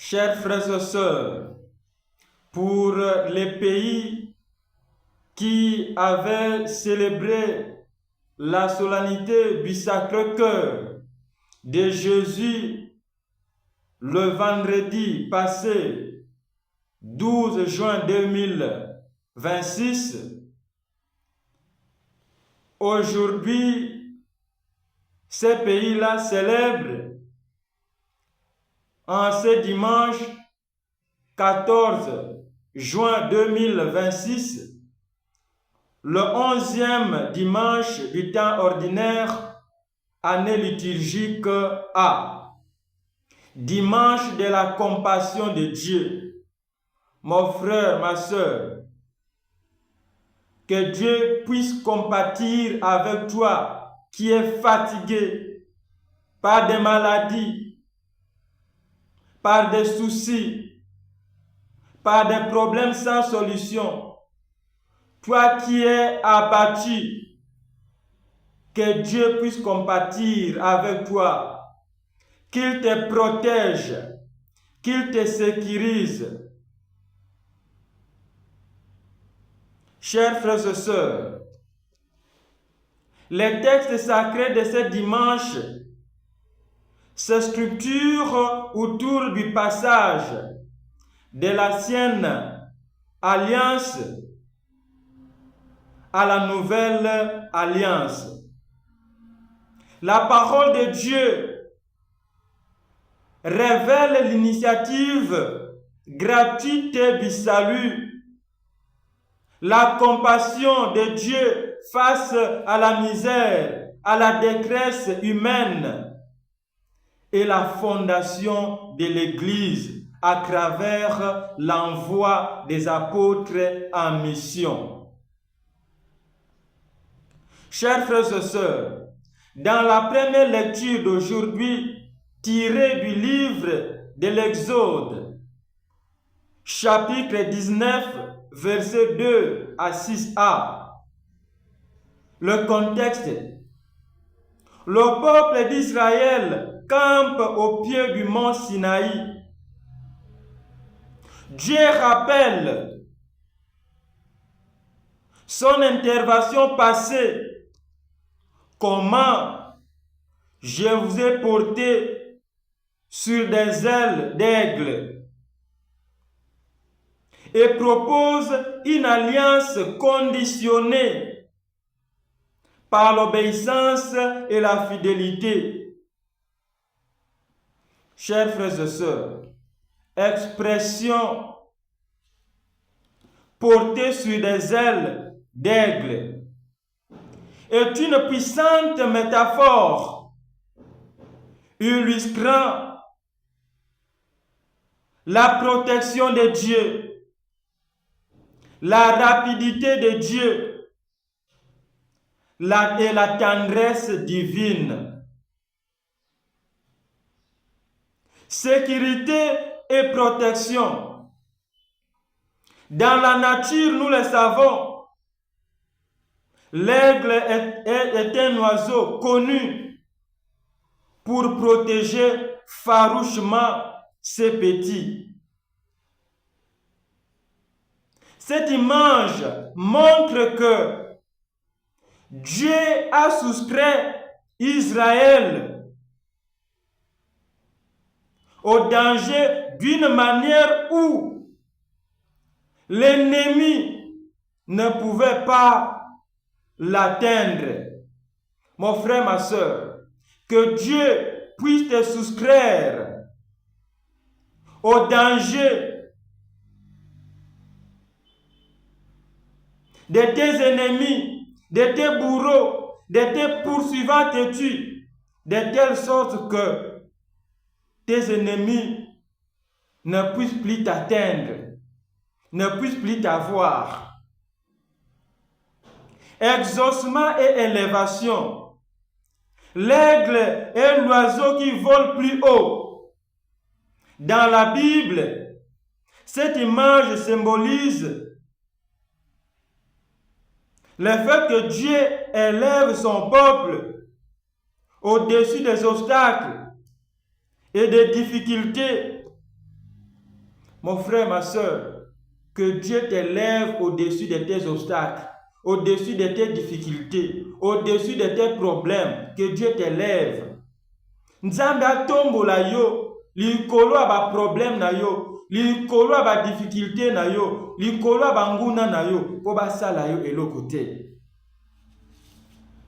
Chers frères et sœurs, pour les pays qui avaient célébré la solennité du Sacré-Cœur de Jésus le vendredi passé, 12 juin 2026, aujourd'hui, ces pays-là célèbrent en ce dimanche 14 juin 2026, le 11e dimanche du temps ordinaire, année liturgique A, dimanche de la compassion de Dieu. Mon frère, ma soeur, que Dieu puisse compatir avec toi qui es fatigué par des maladies, par des soucis, par des problèmes sans solution. Toi qui es abattu, que Dieu puisse compatir avec toi, qu'il te protège, qu'il te sécurise. Chers frères et sœurs, les textes sacrés de ce dimanche se structurent autour du passage de l'ancienne alliance à la nouvelle alliance. La parole de Dieu révèle l'initiative gratuite du salut, la compassion de Dieu face à la misère, à la détresse humaine et la fondation de l'Église à travers l'envoi des apôtres en mission. Chers frères et sœurs, dans la première lecture d'aujourd'hui, tirée du livre de l'Exode, chapitre 19, versets 2 à 6a, le contexte: le peuple d'Israël campe au pied du mont Sinaï. Dieu rappelle son intervention passée. Comment je vous ai porté sur des ailes d'aigle, et propose une alliance conditionnée par l'obéissance et la fidélité. Chers frères et sœurs, expression portée sur des ailes d'aigle est une puissante métaphore illustrant la protection de Dieu, la rapidité de Dieu et la tendresse divine. Sécurité et protection. Dans la nature, nous le savons, l'aigle est un oiseau connu pour protéger farouchement ses petits. Cette image montre que Dieu a soustrait Israël au danger d'une manière où l'ennemi ne pouvait pas l'atteindre. Mon frère, ma soeur, que Dieu puisse te soustraire au danger de tes ennemis, de tes bourreaux, de tes poursuivants têtus, de telle sorte que tes ennemis ne puissent plus t'atteindre, ne puissent plus t'avoir. Exaucement et élévation. L'aigle est l'oiseau qui vole plus haut. Dans la Bible, cette image symbolise le fait que Dieu élève son peuple au-dessus des obstacles et des difficultés mon frère, ma soeur, que Dieu t'élève au-dessus de tes obstacles, au-dessus de tes difficultés, au-dessus de tes problèmes, que Dieu t'élève. Nzambe atombola yo, likolo aba problème na yo, likolo aba difficulté na yo, likolo aba nguna na yo, po basala yo eloko te.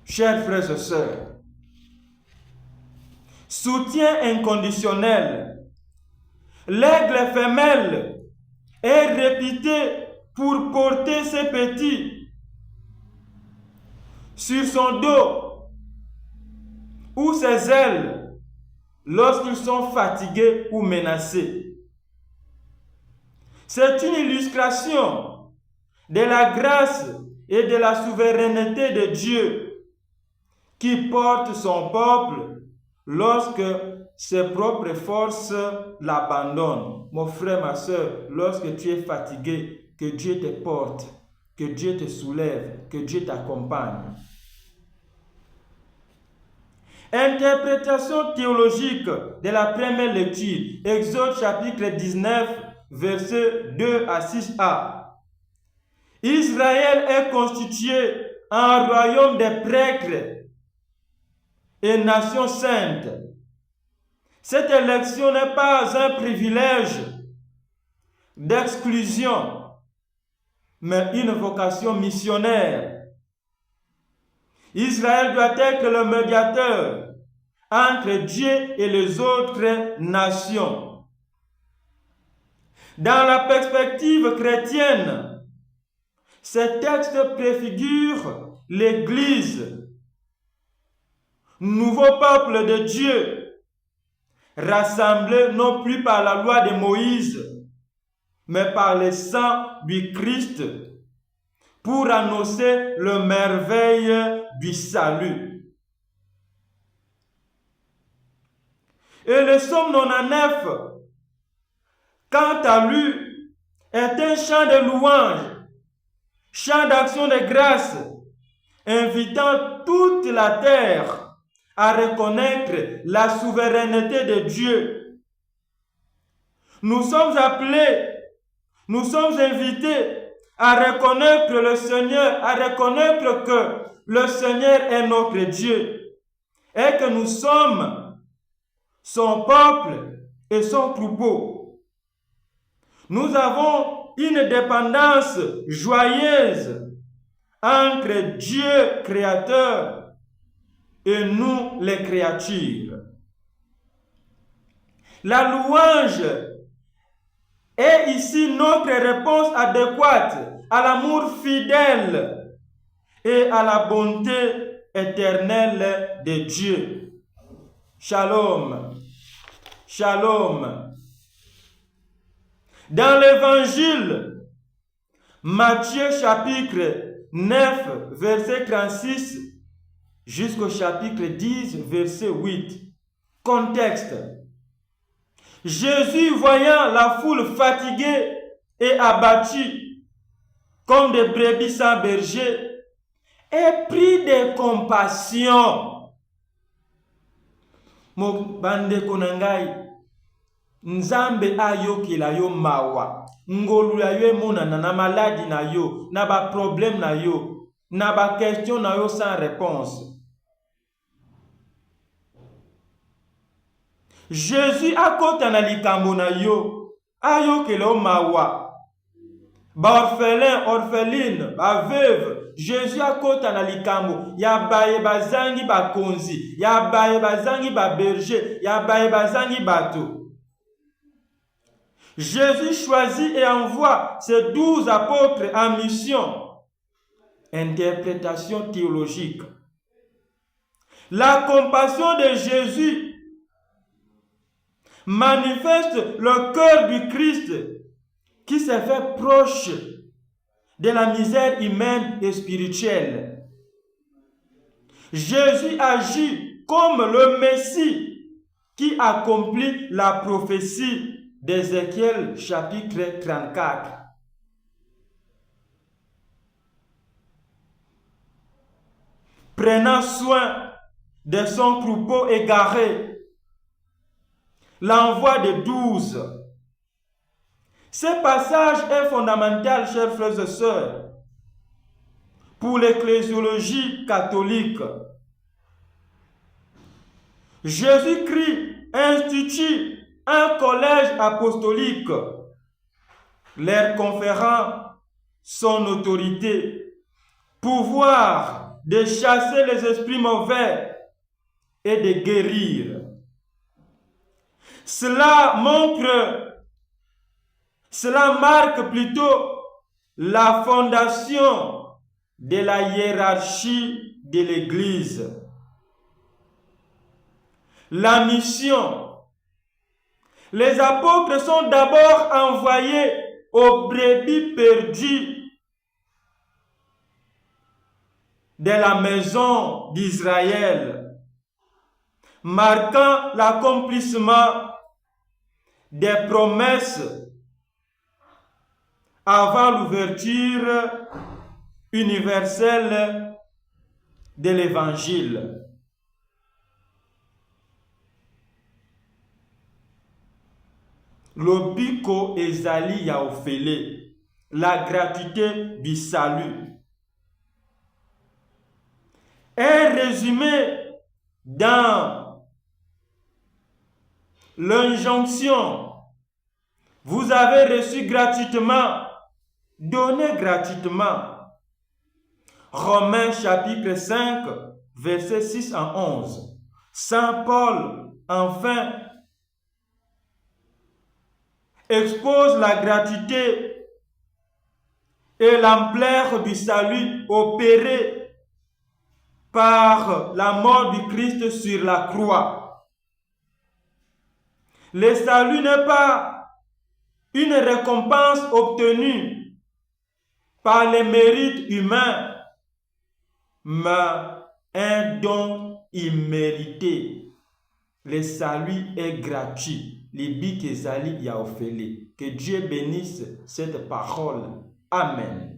Chers frères et sœurs, soutien inconditionnel. L'aigle femelle est réputée pour porter ses petits sur son dos ou ses ailes lorsqu'ils sont fatigués ou menacés. C'est une illustration de la grâce et de la souveraineté de Dieu qui porte son peuple lorsque ses propres forces l'abandonnent. Mon frère, ma soeur, lorsque tu es fatigué, que Dieu te porte, que Dieu te soulève, que Dieu t'accompagne. Interprétation théologique de la première lecture, Exode chapitre 19, versets 2 à 6a. Israël est constitué en royaume des prêtres et nation sainte. Cette élection n'est pas un privilège d'exclusion, mais une vocation missionnaire. Israël doit être le médiateur entre Dieu et les autres nations. Dans la perspective chrétienne, ce texte préfigure l'Église, nouveau peuple de Dieu, rassemblé non plus par la loi de Moïse, mais par le sang du Christ, pour annoncer le merveille du salut. Et le psaume 99, quant à lui, est un chant de louange, chant d'action de grâce, invitant toute la terre à reconnaître la souveraineté de Dieu. Nous sommes appelés, nous sommes invités à reconnaître le Seigneur, à reconnaître que le Seigneur est notre Dieu et que nous sommes son peuple et son troupeau. Nous avons une dépendance joyeuse entre Dieu créateur et nous les créatures. La louange est ici notre réponse adéquate à l'amour fidèle et à la bonté éternelle de Dieu. Shalom. Shalom. Dans l'évangile, Matthieu chapitre 9, verset 36 jusqu'au chapitre 10, verset 8. Contexte. Jésus, voyant la foule fatiguée et abattue, comme des brebis sans berger, est pris de compassion. Mo bande konangai, Nzambe ayokela yo mawa, ngolula yo emonana na maladi na yo, na ba problème na yo, na ba question na yo sans réponse. Jésus akota na likambo na yo, ayokela yo mawa. Ba orphelin, orpheline, ba veuve, Jésus akota na likambo, ya baye bazangi bakonzi, ya baye bazangi ba berger, ya baye bazangi bato. Jésus choisit et envoie ses 12 apôtres en mission. Interprétation théologique. La compassion de Jésus manifeste le cœur du Christ qui s'est fait proche de la misère humaine et spirituelle. Jésus agit comme le Messie qui accomplit la prophétie d'Ézéchiel chapitre 34. Prenant soin de son troupeau égaré, l'envoi de 12. Ce passage est fondamental, chers frères et sœurs, pour l'ecclésiologie catholique. Jésus-Christ institue un collège apostolique, leur conférant son autorité, pouvoir de chasser les esprits mauvais et de guérir. Cela marque plutôt la fondation de la hiérarchie de l'Église. La mission. Les apôtres sont d'abord envoyés aux brebis perdues de la maison d'Israël, marquant l'accomplissement des promesses avant l'ouverture universelle de l'Évangile. Lobiko ezali ya ofele, la gratuité du salut, est résumé dans l'injonction. Vous avez reçu gratuitement, donnez gratuitement. Romains chapitre 5, versets 6 à 11. Saint Paul, enfin, expose la gratuité et l'ampleur du salut opéré par la mort du Christ sur la croix. Le salut n'est pas une récompense obtenue par les mérites humains, mais un don immérité. Le salut est gratuit. Que Dieu bénisse cette parole. Amen.